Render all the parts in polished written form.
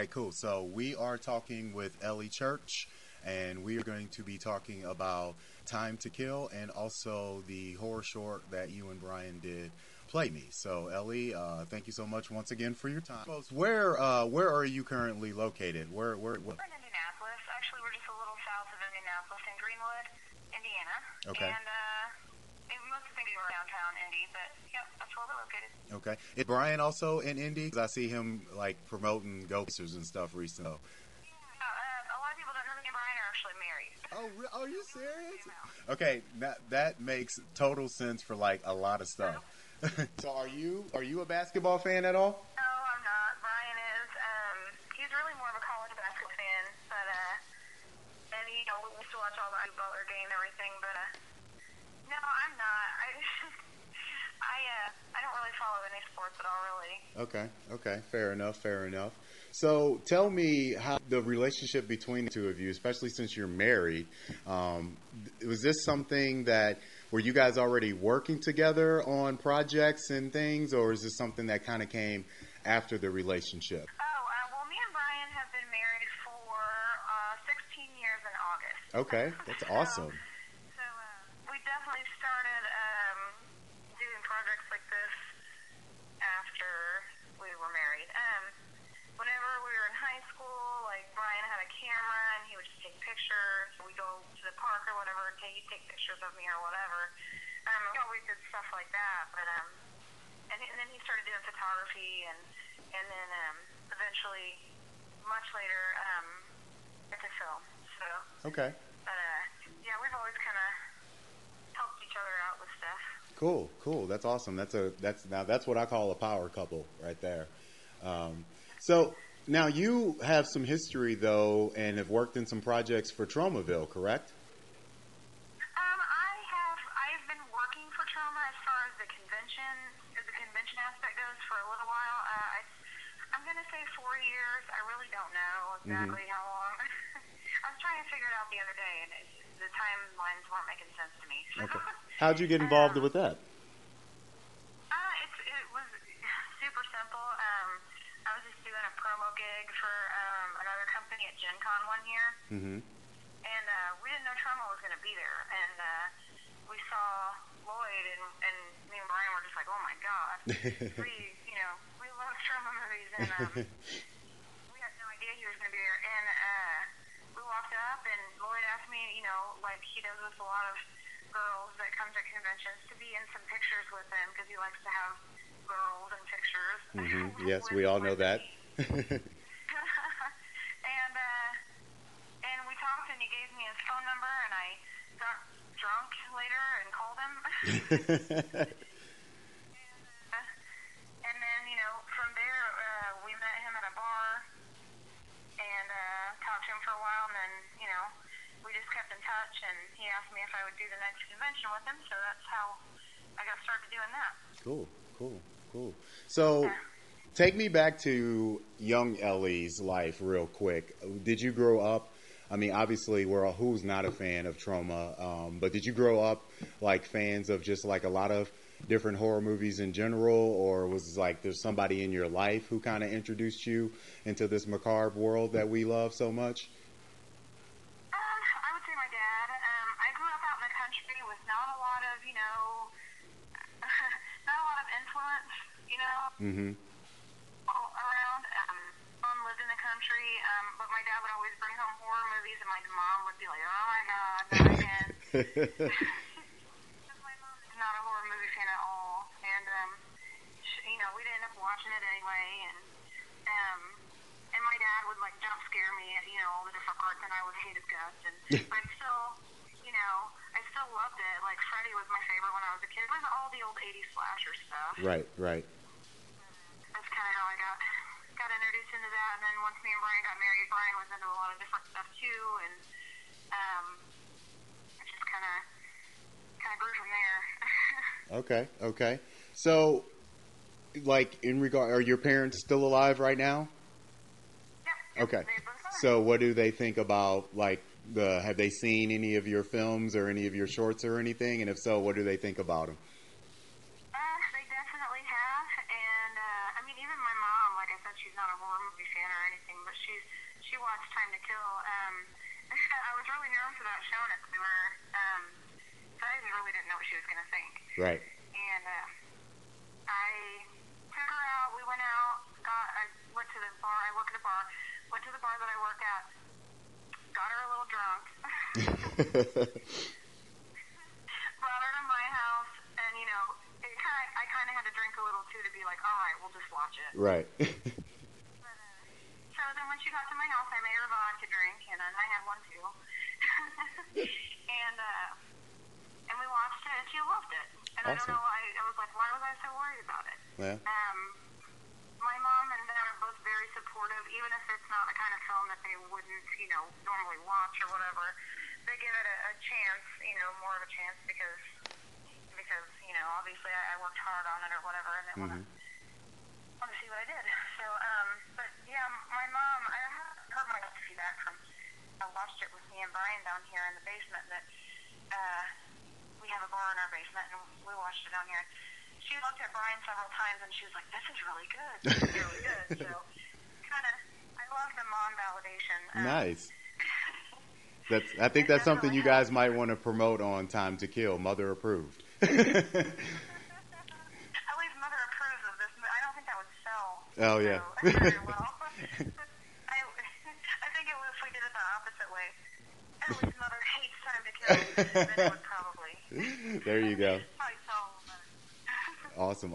right, cool. So we are talking with Ellie Church, and we are going to be talking about Time to Kill and also the horror short that you and Brian did, Play Me. So Ellie, thank you so much once again for your time. Where are you currently located? Where? We're in Indianapolis. Actually, we're just a little south of Indianapolis in Greenwood, Indiana. Okay. And most of the things are downtown Indy, but yep, that's where we're located. Okay. Is Brian also in Indy? 'Cause I see him like promoting Ghostbusters and stuff recently. A lot of people don't know me and Brian are actually married. Oh, are you serious? Okay, that makes total sense for like a lot of stuff. So are you a basketball fan at all? No, I'm not. Brian is. He's really more of a college basketball fan, but and we used to watch all the Butler game and everything, but no, I'm not. I don't really follow any sports at all, really. Okay, fair enough. So tell me how the relationship between the two of you, especially since you're married, was this something that, were you guys already working together on projects and things, or is this something that kind of came after the relationship? Well, me and Brian have been married for 16 years in August. Okay, that's awesome. So we definitely started doing projects like this after we were married. Whenever we were in high school, like Brian had a camera and he would just take pictures. We go to the park or whatever, he'd take pictures of me or whatever. We always did stuff like that, but and then he started doing photography and then eventually, much later, into film. So Okay. But yeah, we've always kind of helped each other out with stuff. Cool. That's awesome. That's what I call a power couple right there. So now you have some history though, and have worked in some projects for Tromaville, correct? I've been working for Troma as far as the convention aspect goes for a little while. I'm gonna say 4 years. I really don't know exactly how long. I was trying to figure it out the other day, and the timelines weren't making sense to me. So. Okay. How'd you get involved with that? It was super simple. I was just doing a promo gig for another company at Gen Con one year. Mm-hmm. And we didn't know Troma was going to be there. And we saw Lloyd, and me and Brian were just like, oh my God. we love Troma movies. And we had no idea he was going to be there. And we walked up, and Lloyd asked me, like he does with a lot of girls that come to conventions, to be in some pictures with him because he likes to have girls and pictures. Mm-hmm. Yes, we all know that. And we talked, and he gave me his phone number, and I got drunk later and called him. And then, from there, we met him at a bar and talked to him for a while, and then, we just kept in touch, and he asked me if I would do the next convention with him, so that's how I got started doing that. Cool. So, take me back to young Ellie's life real quick. Did you grow up, I mean, obviously, who's not a fan of Troma, but did you grow up like fans of just like a lot of different horror movies in general, or was it like there's somebody in your life who kind of introduced you into this macabre world that we love so much? I would say my dad. I grew up out in the country with not a lot of, not a lot of influence, Mm-hmm. around. Mom lived in the country, but my dad would always bring home horror movies, and my mom would be like, oh my God, not again. Because my mom is not a horror movie fan at all, and, we'd end up watching it anyway, and my dad would, like, jump scare me at, all the different parts, and I would hate his guts, but I still loved it. Like, Freddy was my favorite when I was a kid. It was all the old 80s slasher stuff. Right. That's kind of how I got introduced into that. And then once me and Brian got married, Brian was into a lot of different stuff too, and it just kind of grew from there. Okay. So, like, are your parents still alive right now? Yep. Okay. So, what do they think about, like, have they seen any of your films or any of your shorts or anything? And if so, what do they think about them? They definitely have, and I mean, even my mom, like I said, she's not a horror movie fan or anything, but she watched Time to Kill. I was really nervous about showing it to her. So I really didn't know what she was going to think. Right. And I took her out. We went out. I went to the bar. I work at a bar. Went to the bar that I work at. Got her a little drunk. Brought her to my house, and I kind of had to drink a little too to be like, all right, we'll just watch it. Right. But, so then when she got to my house, I made her vodka drink, and I had one too. and we watched it, and she loved it. And awesome. I don't know, I was like, why was I so worried about it? Yeah. My mom and dad are both very supportive, even if it's not the kind of film that they wouldn't, normally watch or whatever. They give it a chance, more of a chance because obviously I worked hard on it or whatever, and they want to see what I did. So, but yeah, my mom, I heard my feedback from, I watched it with me and Brian down here in the basement that we have a bar in our basement, and we watched it down here. She looked at Brian several times, and she was like, this is really good. This is really good. So, I love the mom validation. Nice. I think that's something you guys might want to promote on Time to Kill, Mother Approved. At least Mother approves of this. I don't think that would sell. Oh, yeah. Very well. I think if we did it the opposite way, at least Mother hates Time to Kill, then it would probably. There you go. Probably sell better.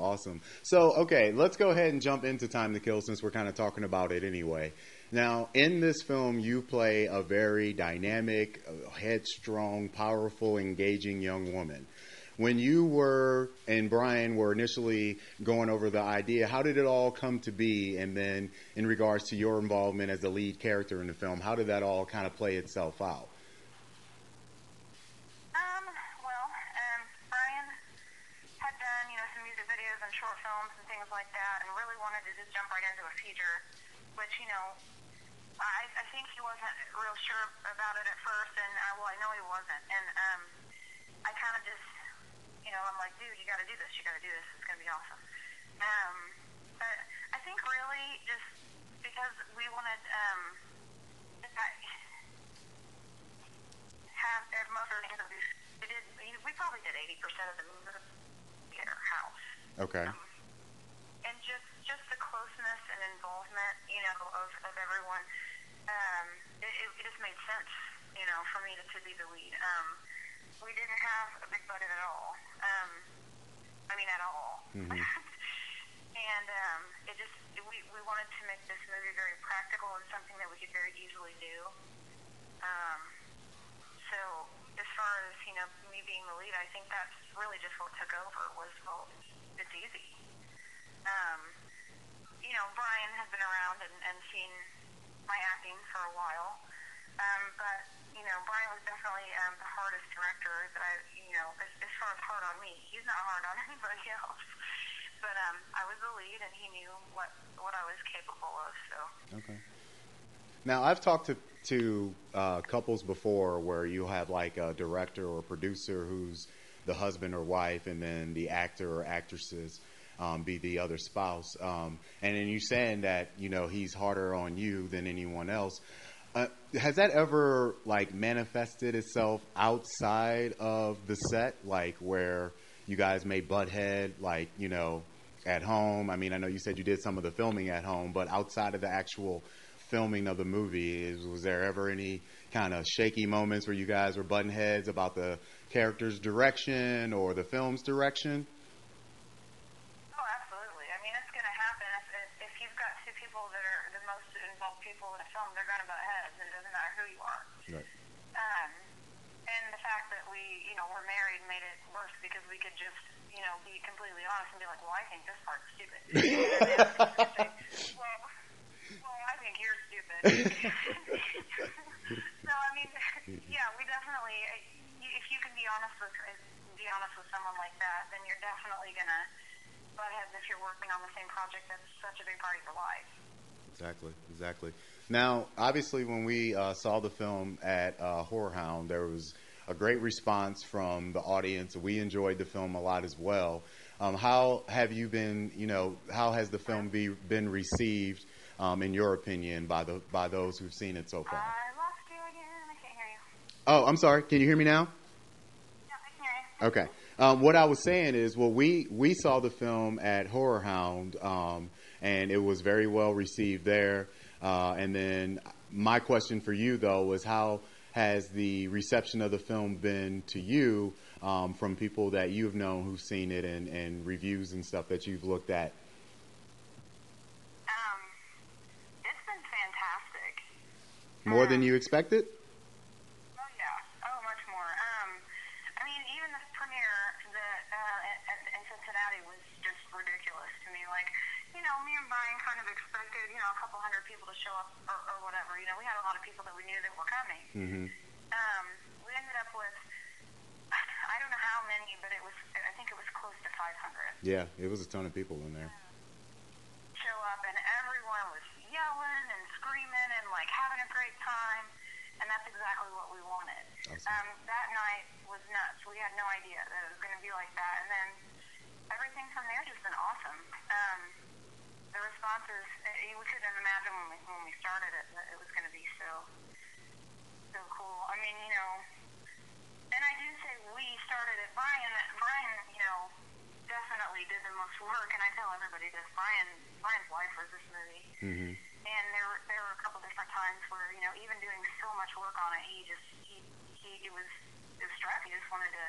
Awesome. So, okay, let's go ahead and jump into Time to Kill since we're kind of talking about it anyway. Now, in this film, you play a very dynamic, headstrong, powerful, engaging young woman. When you and Brian were initially going over the idea, how did it all come to be? And then in regards to your involvement as the lead character in the film, how did that all kind of play itself out? Brian had done, some music videos and short films and things like that, and really wanted to just jump right into a feature, which, I think he wasn't real sure about it at first, and I know he wasn't, and I kind of just, I'm like, dude, you got to do this, it's going to be awesome. But I think really just because we wanted have most of the things that we probably did 80% of the movie at our house. Okay. And just the closeness and involvement, of everyone. It just made sense, for me to be the lead. We didn't have a big budget at all. At all. Mm-hmm. And we wanted to make this movie very practical and something that we could very easily do. So as far as, me being the lead, I think that's really just what took over was, it's easy. Brian has been around and seen my acting for a while. But, Brian was definitely the hardest director that as far as hard on me. He's not hard on anybody else. But I was the lead, and he knew what I was capable of. So. Okay. Now, I've talked to couples before where you have like a director or producer who's the husband or wife, and then the actor or actresses be the other spouse. And then you saying that, he's harder on you than anyone else. Has that ever like manifested itself outside of the set, like where you guys may butt head, like, at home? I mean, I know you said you did some of the filming at home, but outside of the actual filming of the movie, was there ever any kind of shaky moments where you guys were butting heads about the character's direction or the film's direction? Oh, absolutely. I mean, it's going to happen. If you've got two people that are the most involved people in a film, they're going to butt heads. It doesn't matter who you are. Right. And the fact that we, were married made it worse because we could just, be completely honest and be like, well, I think this part's stupid. Well, I think you're stupid. So, I mean, yeah, we definitely, if you can be honest with someone like that, then you're definitely going to butt heads if you're working on the same project that's such a big part of your life. Exactly. Now, obviously, when we saw the film at Horror Hound, there was a great response from the audience. We enjoyed the film a lot as well. How have you been, how has the film been received in your opinion, by those who've seen it so far? I lost you again. I can't hear you. Oh, I'm sorry. Can you hear me now? Yeah, I can hear you. Okay. What I was saying is, well, we saw the film at Horror Hound, and it was very well received there. And then my question for you, though, was how has the reception of the film been to you from people that you've known who've seen it and reviews and stuff that you've looked at? It's been fantastic. More than you expected? Oh yeah. Oh, much more. I mean, even the premiere in Cincinnati was just ridiculous to me. Like, me and Brian kind of expected, a couple hundred people to show up or whatever. We had a lot of people that we knew that were coming. Mm-hmm. We ended up with, I don't know how many, but I think it was close to 500. Yeah, it was a ton of people in there. Show up, and everyone was yelling and screaming and like having a great time, and that's exactly what we wanted. Awesome. That night was nuts. We had no idea that it was going to be like that, and then everything from there just been awesome. The responses, we couldn't imagine when we started it that it was going to be so cool. I mean, and I do say we started it. Brian, definitely did the most work, and I tell everybody this. Brian's life was this movie, Mm-hmm. and there were a couple different times where even doing so much work on it, he was stressed. He just wanted to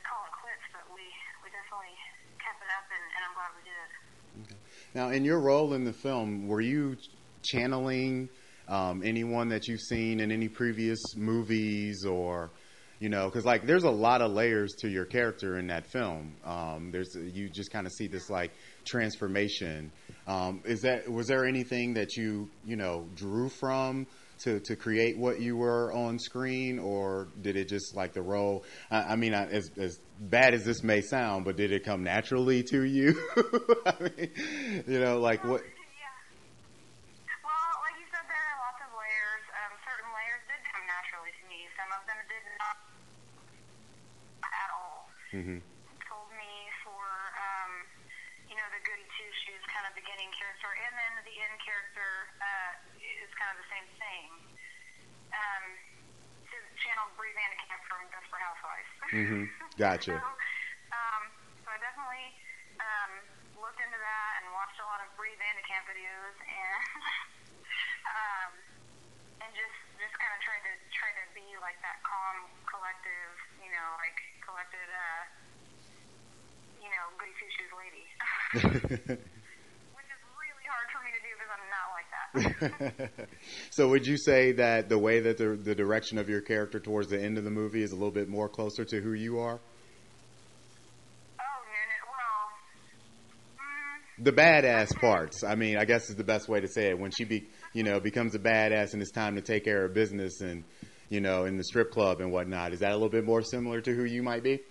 call it quits, but we definitely kept it up, and I'm glad we did. Okay. Now, in your role in the film, were you channeling anyone that you've seen in any previous movies, or because like there's a lot of layers to your character in that film. You just kind of see this like transformation. Was there anything that you drew from to create what you were on screen, or did it just like the role? I mean, as bad as this may sound, but did it come naturally to you? I mean, like what? Yeah. Well, like you said, there are lots of layers. Certain layers did come naturally to me. Some of them did not at all. Mm-hmm. Told me for the goody two shoes kind of beginning character, and then the end character is kind of the same thing. To channel Brie Vandekamp from Desperate Housewives. Mm-hmm. Gotcha. So I definitely looked into that and watched a lot of Brie Vandekamp videos, and just kind of tried to be like that calm, collective, collected, goody two shoes lady. Which is really hard for me to do because I'm not like that. So would you say that the way that the direction of your character towards the end of the movie is a little bit more closer to who you are? Oh, no, well... The badass parts. I mean, I guess is the best way to say it. When she becomes a badass and it's time to take care of business and, in the strip club and whatnot, is that a little bit more similar to who you might be? I don't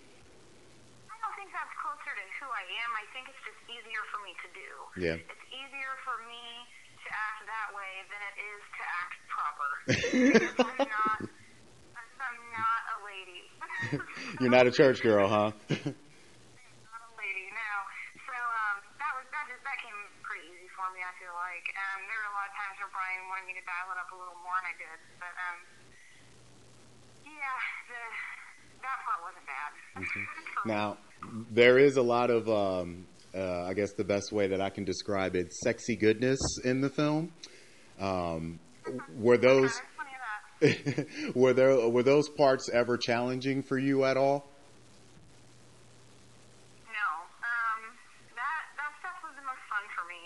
think that's closer to who I am. I think it's just easier for me to do. Yeah. It's easier for me to act that way than it is to act proper. Because I'm not a lady. You're not a church girl, huh? Not a lady, no. So that came pretty easy for me, I feel like. There were a lot of times where Brian wanted me to dial it up a little more, and I did. But yeah, that part wasn't bad. Okay. Now, there is a lot of, I guess the best way that I can describe it, sexy goodness in the film. Were those were those parts ever challenging for you at all? No. That stuff was the most fun for me.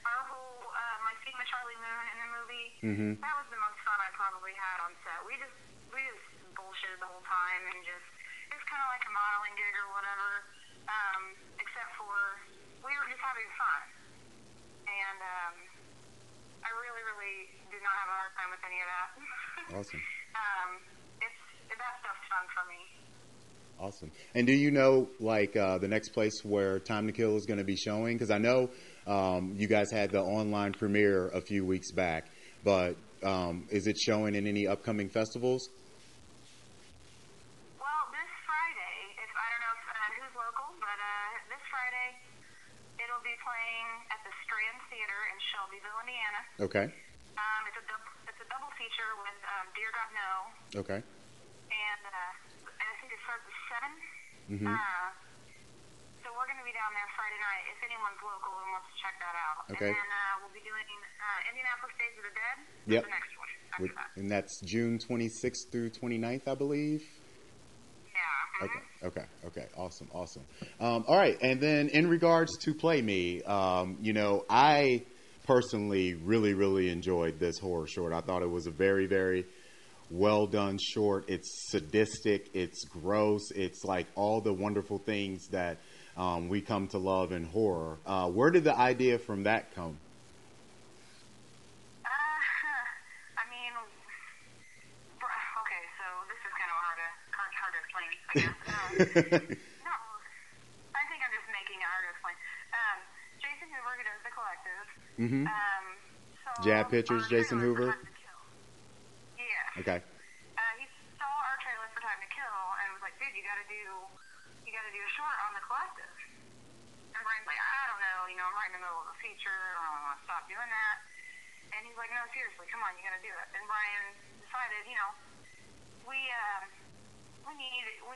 Our whole my scene with Charlie Moon in the movie, Mm-hmm. that was the most fun I probably had on set. We just bullshitted the whole time, and it was kind of like a modeling gig or whatever. Except for we were just having fun, and I really, really did not have a hard time with any of that. Awesome. That stuff's fun for me. Awesome. And do you know, like, the next place where Time to Kill is going to be showing? Because I know you guys had the online premiere a few weeks back, but is it showing in any upcoming festivals? Well, this Friday, I don't know who's local, but this Friday it'll be playing at the Strand Theater Okay. It's a double feature with Dear God No. Okay. And I think it starts at 7. Mm-hmm. So we're going to be down there Friday night. If anyone's local and wants to check that out. Okay. And then we'll be doing Indianapolis Days of the Dead. Yep. The next one after that. And that's June 26th through 29th, I believe. Yeah. Okay. Awesome. All right. And then in regards to Play Me, I personally really enjoyed this horror short. I thought it was a very, very well done short. It's sadistic. It's gross. It's like all the wonderful things that we come to love in horror. Where did the idea from that come? Okay, so this is kind of hard to explain, I guess. No, I think I'm just making it hard to explain. Jason Hoover, who does The Collective. Mm-hmm. Saw Jab Pictures, our Jason trailer for Hoover? Time to Kill. Yeah. Okay. He saw our trailer for Time to Kill and was like, dude, you gotta do a short on The Collective. And Brian's like, I don't know, I'm right in the middle of a feature, I don't want to stop doing that. And he's like, no, seriously, come on, you gotta do it. And Brian decided, we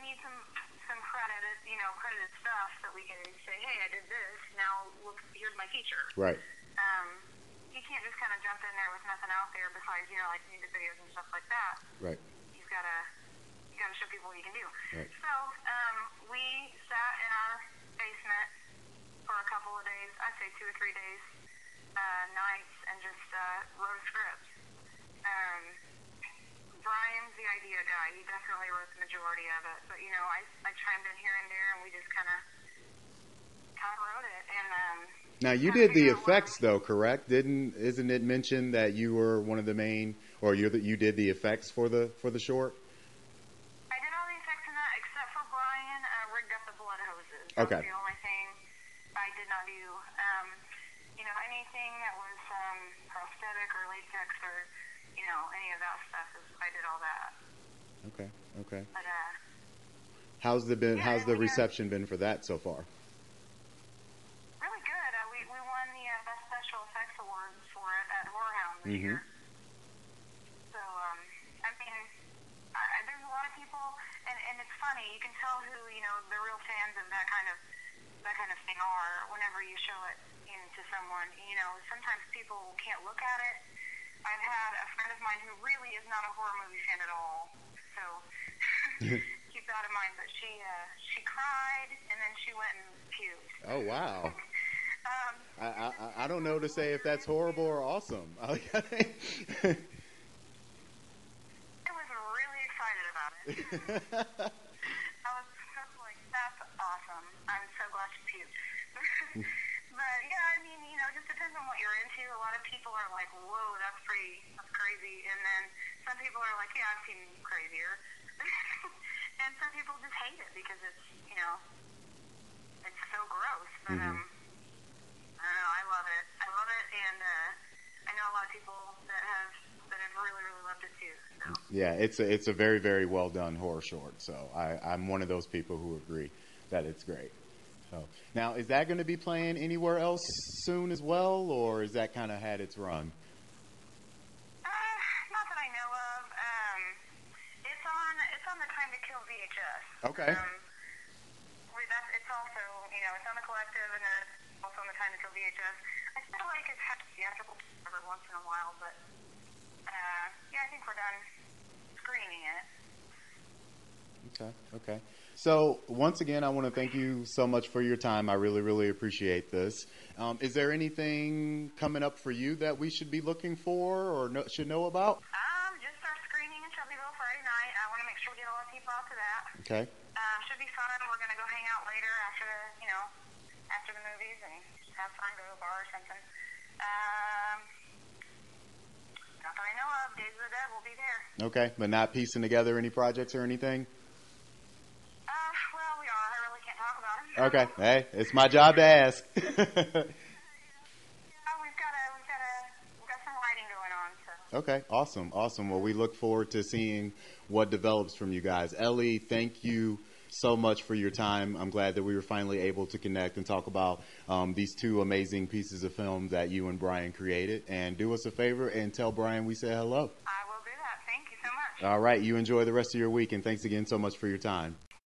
need some credited stuff that we can say, hey, I did this. Now look, here's my feature. Right. You can't just kind of jump in there with nothing out there besides like music videos and stuff like that. Right. You gotta show people what you can do. Right. So we sat in our basement for a couple of days. I'd say 2 or 3 days, nights, and just wrote a script. Brian's the idea guy. He definitely wrote the majority of it. But, I chimed in here and there, and we just kind of wrote it. And now, you did the effects, though, correct? Isn't it mentioned that you were one of the main, or you did the effects for the short? I did all the effects in that, except for Brian rigged up the blood hoses. Okay. That's the only thing I did not do. Anything that was prosthetic or latex or any of that stuff, I did all that. Okay. But, how's the reception been for that so far? Really good. We won the Best Special Effects Awards for it at Horror Hound this year. So, there's a lot of people, and it's funny, you can tell who, the real fans of that kind of thing are whenever you show it to someone. Sometimes people can't look at it. I've had a friend of mine who really is not a horror movie fan at all, so keep that in mind. But she cried, and then she went and puked. Oh, wow. I don't know to say if that's horrible or awesome. I was really excited about it. I was like, that's awesome. I'm so glad she puked. But, yeah, it just depends on what you're into. A lot of people are like, whoa, that's crazy. And then some people are like, yeah, I've seen crazier. And some people just hate it because it's, it's so gross. But, I don't know, I love it. And I know a lot of people that have really, really loved it too. So. Yeah, it's a very, very well done horror short. So I'm one of those people who agree that it's great. So now, is that going to be playing anywhere else soon as well, or is that kind of had its run? Not that I know of. It's on the Time to Kill VHS. Okay. It's also, it's on the Collective, and then it's also on the Time to Kill VHS. I feel like it's had theatrical every once in a while, but I think we're done screening it. Okay. So, once again, I want to thank you so much for your time. I really, really appreciate this. Is there anything coming up for you that we should be looking for or should know about? Just our screening in Shelbyville Friday night. I want to make sure we get a lot of people out to that. Okay. Should be fun. We're going to go hang out later after the movies and just have fun, go to a bar or something. Not that I know of. Days of the Dead will be there. Okay, but not piecing together any projects or anything? Well, we are. I really can't talk about it. Okay. Hey, it's my job to ask. We've got some writing going on. So. Okay, awesome. Well, we look forward to seeing what develops from you guys. Ellie, thank you so much for your time. I'm glad that we were finally able to connect and talk about these two amazing pieces of film that you and Brian created. And do us a favor and tell Brian we said hello. I will do that. Thank you so much. All right. You enjoy the rest of your week, and thanks again so much for your time.